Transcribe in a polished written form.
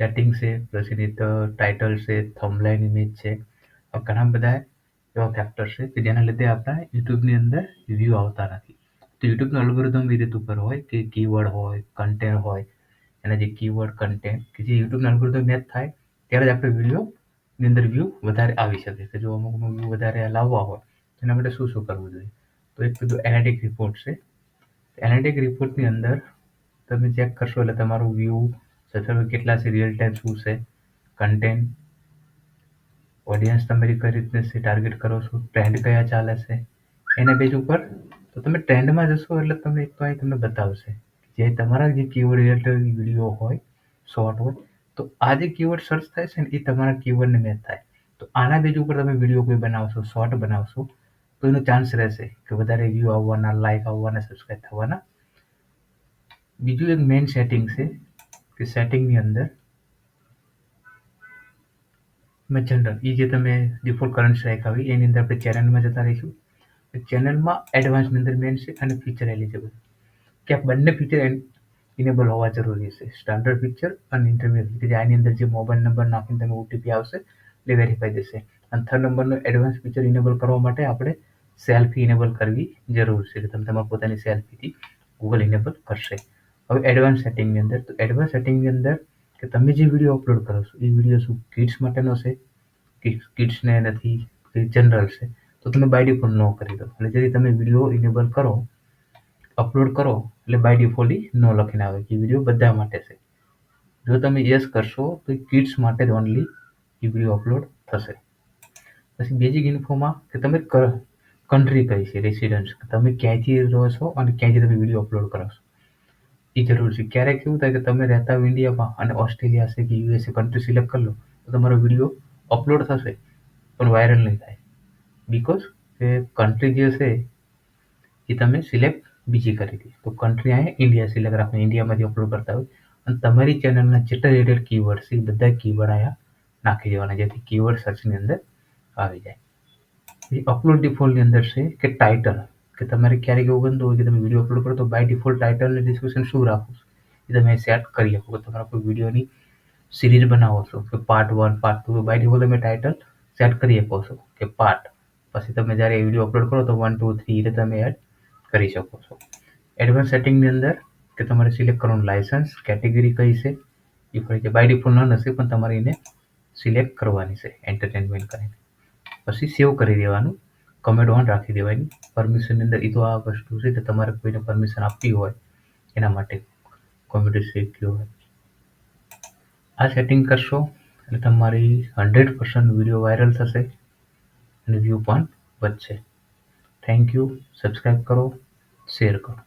Setting છે, પછી એની title છે, થંબનેલ ઇમેજ છે. ઘણા બધા એવા ફેક્ટર છે કે જેના લીધે આપણા યુટ્યુબની અંદર વ્યૂ આવતા નથી. તો યુટ્યુબનું અલ્ગોરિધમ એ રીત ઉપર હોય કે કીવર્ડ હોય, કન્ટેન્ટ હોય, એના જે કીવર્ડ કન્ટેન્ટ કે જે યુટ્યુબના અલ્ગોરિધમ મેચ થાય ત્યારે જ આપણે વિડીયોની અંદર વ્યૂ વધારે આવી શકે છે. જો અમુક વ્યૂ વધારે લાવવા હોય એના માટે શું શું કરવું જોઈએ? તો એક બધું એનાલિટિક રિપોર્ટ છે. એનાલિટિક રિપોર્ટની અંદર તમે ચેક કરશો એટલે તમારું વ્યૂ સબસ્ક્રાઇબર કેટલા છે, રિયલ ટાઈમ શું છે, કન્ટેન્ટ, ઓડિયન્સ તમારી કઈ રીતને છે, ટાર્ગેટ કરો છો, ટ્રેન્ડ કયા ચાલે છે, એના બેઝ ઉપર તો તમે ટ્રેન્ડમાં જશો એટલે તમને એક તો અહીં તમને બતાવશે જે તમારા જે કીવર્ડ રિલેટેડ વિડીયો હોય, શોર્ટ હોય, તો આ જે કીવર્ડ સર્ચ થાય છે ને એ તમારા કીવર્ડને મેચ થાય. તો આના બેઝ ઉપર તમે વિડીયો કોઈ બનાવશો, શોર્ટ બનાવશો તો એનો ચાન્સ રહેશે કે વધારે વ્યૂ આવવાના, લાઈક આવવાના, સબસ્ક્રાઇબ થવાના. બીજું એક મેઇન સેટિંગ છે કે સેટિંગની અંદર મેં જનરલ એ જે તમે ડિફોલ્ટ કરન્સી રાખ્યા હોય એની અંદર આપણે ચેનલમાં જતા રહીશું. ચેનલમાં એડવાન્સની અંદર મેઇન છે અને ફીચર એલિજિબલ કે આ બંને ફીચર ઇનેબલ હોવા જરૂરી છે. સ્ટાન્ડર્ડ ફીચર અને ઇન્ટરમીડિયેટ કે જે આની અંદર જે મોબાઈલ નંબર નાખીને તમે ઓટીપી આવશે એટલે વેરીફાઈ થશે. અને થર્ડ નંબરનું એડવાન્સ ફીચર ઇનેબલ કરવા માટે આપણે સેલ્ફી ઇનેબલ કરવી જરૂર છે કે તમે તમારી પોતાની સેલ્ફીથી ગૂગલ ઇનેબલ કરશે. હવે એડવાન્સ સેટિંગની અંદર તો એડવાન્સ સેટિંગની અંદર કે તમે જે વિડીયો અપલોડ કરો છો એ વિડીયો શું કિડ્સ માટેનો છે, કિડ્સને નથી કે જનરલ છે, તો તમે બાય ડિફોલ્ટ નો કરી દો. એટલે જેથી તમે વિડીયો ઇનેબલ કરો, અપલોડ કરો એટલે બાય ડિફોલ્ટ નો લખીને આવે કે વિડીયો બધા માટે છે. જો તમે યસ કરશો તો કિડ્સ માટે જ ઓનલી એ વિડીયો અપલોડ થશે. પછી બેઝિક ઇન્ફોમાં કે તમે કન્ટ્રી કઈ છે, રેસિડન્સ તમે ક્યાંયથી રહો છો અને ક્યાંયથી તમે વિડીયો અપલોડ કરો છો એ જરૂર છે. ક્યારેક એવું થાય કે તમે રહેતા હો ઇન્ડિયામાં અને ઓસ્ટ્રેલિયા છે કે યુએસએ કન્ટ્રી સિલેક્ટ કરી લો તો તમારો વિડીયો અપલોડ થશે પણ વાયરલ નહીં થાય. બીકોઝ કે કન્ટ્રી જે છે એ તમે સિલેક્ટ બીજી કરી હતી. તો કન્ટ્રી અહીંયા ઇન્ડિયા સિલેક્ટ રાખો, ઇન્ડિયામાંથી અપલોડ કરતા હોય અને તમારી ચેનલના જેટલા રિલેટેડ કીવર્ડ છે એ બધા કીવર્ડ અહીંયા નાખી દેવાના જેથી કીવર્ડ સર્ચની અંદર આવી જાય. અપલોડ ડિફોલ્ટની અંદર છે કે ટાઇટલ કે તમારે ક્યારેક એવું બનતું હોય કે તમે વિડીયો અપલોડ કરો તો બાય ડિફોલ્ટ ટાઇટલ અને ડિસ્ક્રિપ્શન શું રાખો એ તમે સેટ કરી શકો. તમારા કોઈ વિડીયોની સિરીઝ બનાવો છો કે પાર્ટ 1, પાર્ટ 2 બાય ડિફોલ્ટ તમે ટાઇટલ સેટ કરી શકો છો કે પાર્ટ. પછી તમે જ્યારે વિડીયો અપલોડ કરો તો 1, 2, 3 એટલે તમે એડ કરી શકો છો. એડવાન્સ સેટિંગની અંદર કે તમારે સિલેક્ટ કરવાનું લાયસન્સ, કેટેગરી કઈ છે એ ફરી બાય ડિફોલ્ટ ન હશે પણ તમારે એને સિલેક્ટ કરવાની છે એન્ટરટેનમેન્ટ કરીને. પછી સેવ કરી દેવાનું, કમેન્ટ ઓન રાખી દેવાની. પરમિશનની અંદર એ તો આ વસ્તુ છે કે તમારે કોઈને પરમિશન આપવી હોય એના માટે કોમ્પ્યુટર શીખ્યું હોય. આ સેટિંગ કરશો એટલે તમારી 100% વિડીયો વાયરલ થશે અને વ્યૂ પણ વધશે. Thank you. સબસ્ક્રાઈબ કરો, શેર કરો.